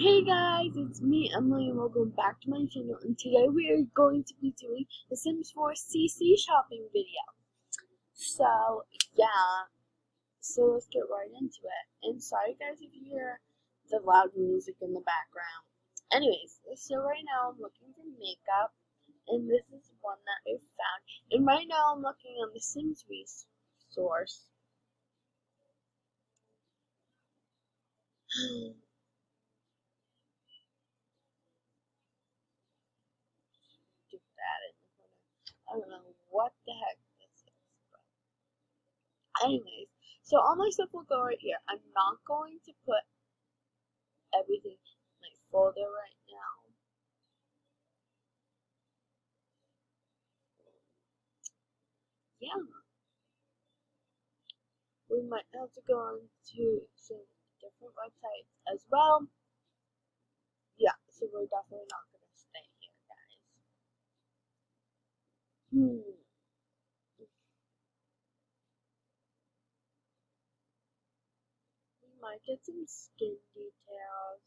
Hey guys, it's me, Emily, and welcome back to my channel. And today we are going to be doing the Sims 4 CC shopping video. So, yeah, let's get right into it. And sorry guys if you hear the loud music in the background. Anyways, so right now I'm looking for makeup, and this is one that I found. And right now I'm looking on the Sims resource. Do that in the corner. I don't know what the heck this is. Anyways, so all my stuff will go right here. I'm not going to put everything in my folder right now. Yeah. We might have to go on to some different websites as well. Yeah, so we're definitely not going to stay here, guys. We might get some skin details.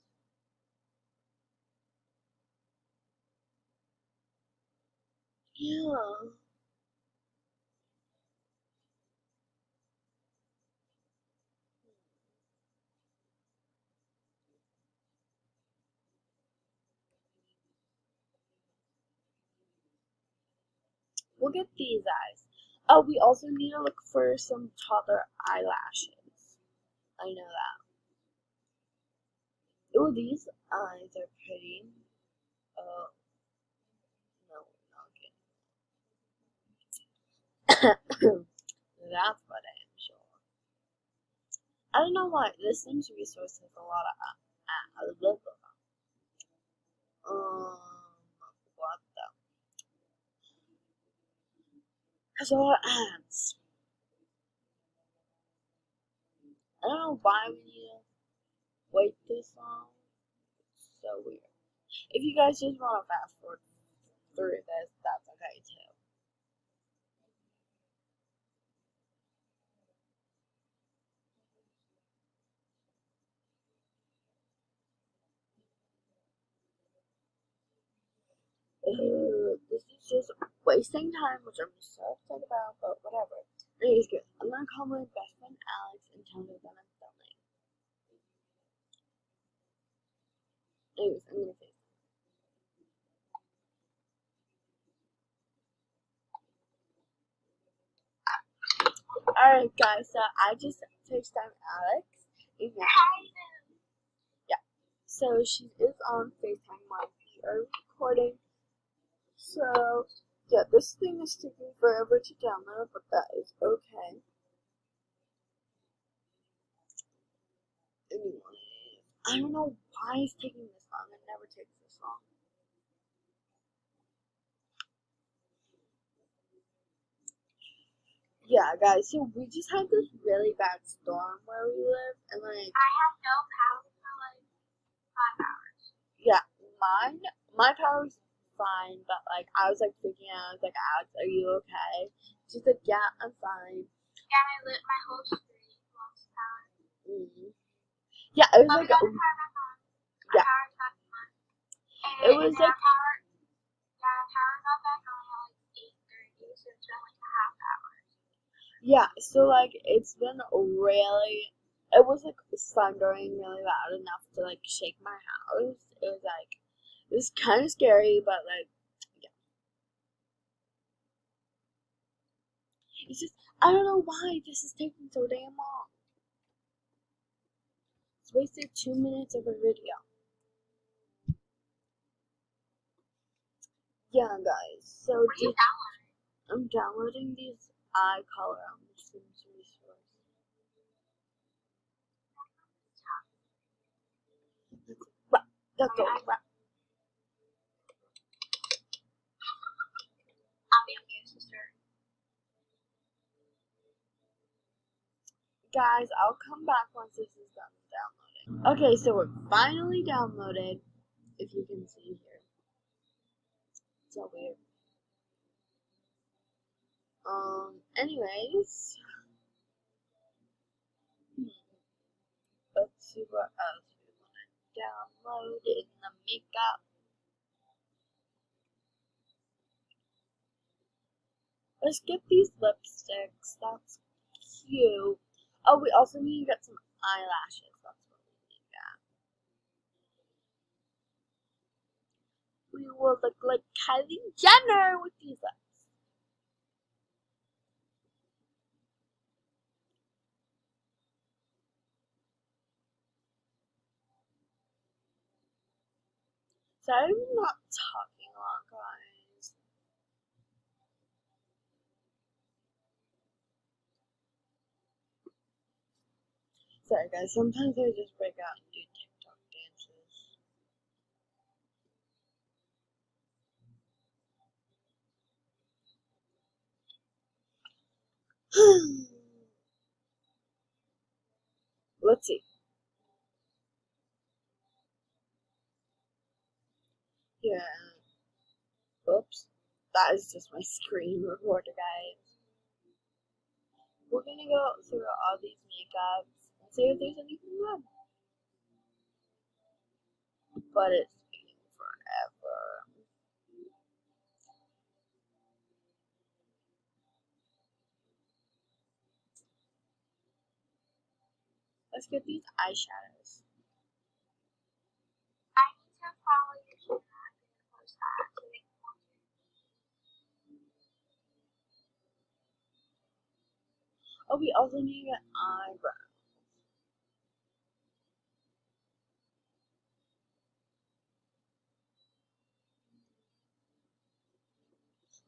Yeah. We'll get these eyes. Oh, we also need to look for some taller eyelashes. I know that. Oh, these eyes are pretty. Oh, no, not good. That's what I am sure. I don't know why. This Sims resource has a lot of what the? Has a lot of ads. I don't know why we need to wait this long. It's so weird. If you guys just want to fast forward through this, that's okay too. This is just wasting time, which I'm so upset about, but whatever. Anyways, good. I'm gonna call my best friend Alex and tell her that I'm filming. Anyways, I'm gonna say. Alright, guys, so I just FaceTime Alex. And yeah, so she is on FaceTime while we are recording. So, yeah, this thing is taking forever to download, but that is okay. Anyway, I don't know why it's taking this long. It never takes this long. Yeah, guys, so we just had this really bad storm where we live, and like, I have no power for like 5 hours. yeah, my power's fine, but like, I was like freaking out. I was like, Alex, are you okay? She's like, yeah, I'm fine. Yeah, my whole street lost power. Yeah, it was But like, we got the power back on. yeah, Power back on. it was like, power got back on at like 8:30, so it's been like a half hour. yeah, so like, it's been really, it was like thundering really loud enough to like shake my house. It was like, it was kind of scary, but like, yeah. It's just, I don't know why this is taking so damn long. It's wasted 2 minutes of a video. Yeah, guys, so I'm downloading these eye color on the Sims resource. That's all right. I'll be on mute, sister. Guys, I'll come back once this is done downloading. Okay, so we're finally downloaded, if you can see here. It's so weird. Anyways. Let's see what else we want downloading the makeup. Let's get these lipsticks. That's cute. Oh, we also need to get some eyelashes. That's what we need to get. We will look like Kylie Jenner with these lips. Sorry, I'm not talking a lot, guys. Sorry, guys. Sometimes I just break out and do TikTok dances. Let's see. Yeah. Oops. That is just my screen recorder, guys. We're gonna go through all these makeups and see if there's anything good. But it's taking forever. Let's get these eyeshadows. I need to follow your channel. I'm gonna post that so they can watch it. Oh, we also need an eyebrow.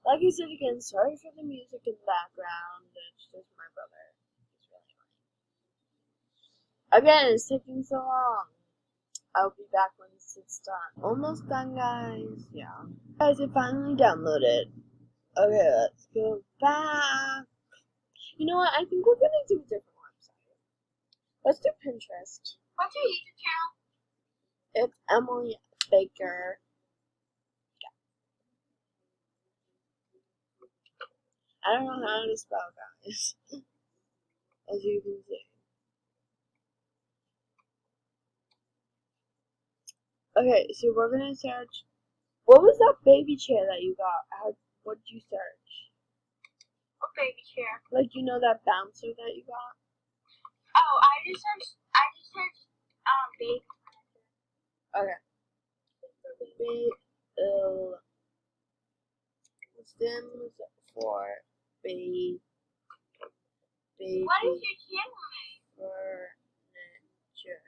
Like I said again, sorry for the music in the background. It's just my brother. He's really funny. Again, it's taking so long. I'll be back when it's done. Almost done, guys. Yeah. Guys, it finally downloaded. Okay, let's go back. You know what? I think we're gonna do a different website. Let's do Pinterest. What's your YouTube channel? It's Emily Baker. I don't know how to spell, guys. As you can see. Okay, so we're gonna search. What was that baby chair that you got? What did you search? What baby chair? Like, you know that bouncer that you got? Oh, I just searched baby. Okay. Sims for baby. What is your channel name? Furniture.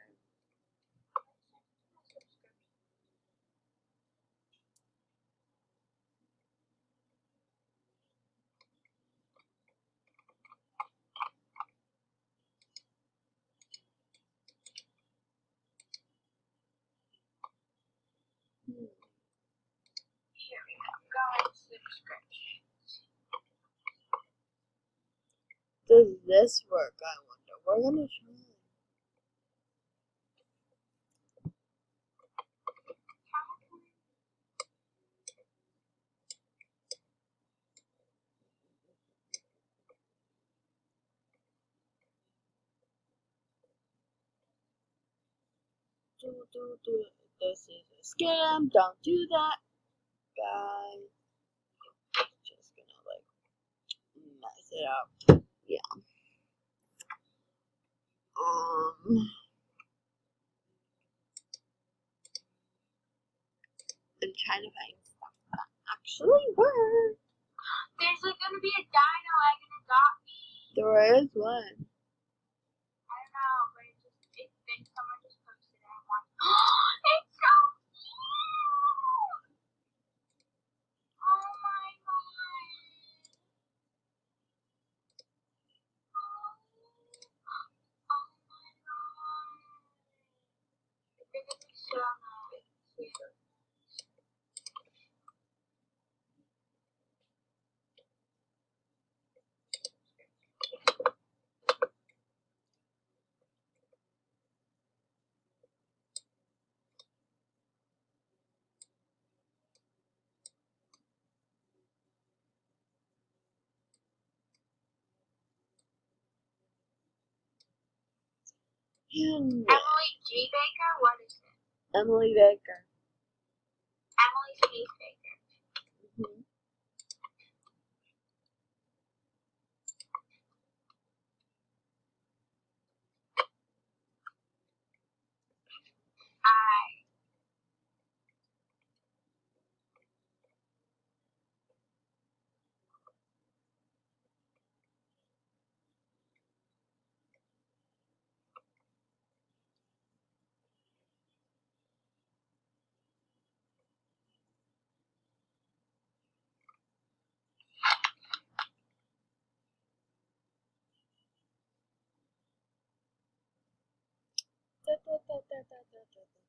Here we go. Go and subscriptions. Does this work? I wonder. We're gonna try. Do. This is a scam. Don't do that, guys. Just gonna like mess it up. Yeah. I'm trying to find stuff that actually work. There's like gonna be a dino egg and adopt me. There is one. I don't know, but someone just posted it and watched. It's so cute! Oh my god! Oh my god! It's gonna be so nice. And Emily G. Baker? What is it? Emily Baker. Emily Faith Baker. Mm-hmm. I. Da, da, da, da, da, da, da, da.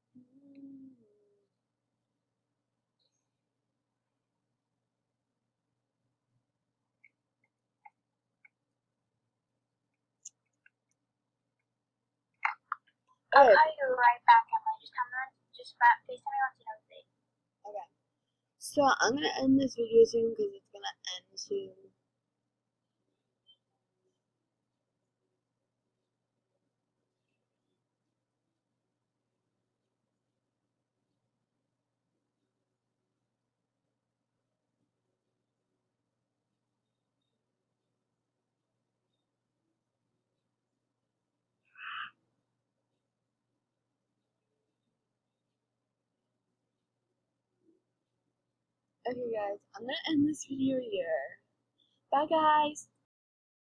I'll Okay. call you right back, Emily. Just FaceTime me once you know the date. Okay. So I'm gonna end this video soon because it's gonna end soon. Okay guys, I'm gonna end this video here. Bye guys!